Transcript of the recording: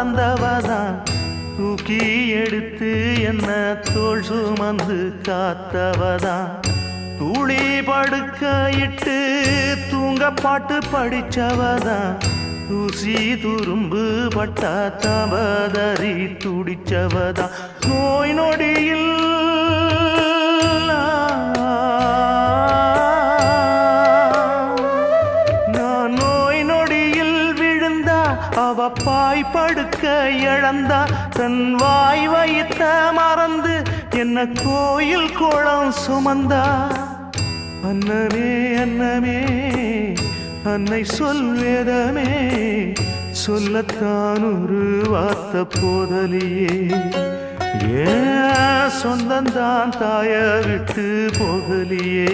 மறந்தவதான் தூக்கி எடுத்து என்ன தோள் சுமந்து காத்தவதான் தூளி படுக்கையிட்டு தூங்க பாட்டு படிச்சவதான் தூசி துரும்பு பட்டா தவதறி துடிச்சவதான் நோய் நொடியில் நான் நோய் நொடியில் விழுந்தா அவ பாய் படுக்க இழந்தா தன் வாய் வைத்த மறந்து என்ன கோயில் கோலம் சுமந்தா அன்னமே அன்னமே அன்னை சொல் வேதமே சொல்லத்தான் ஒரு வார்த்தை போதலியே ஏன் சொந்தந்தான் தாய விட்டு போகலியே.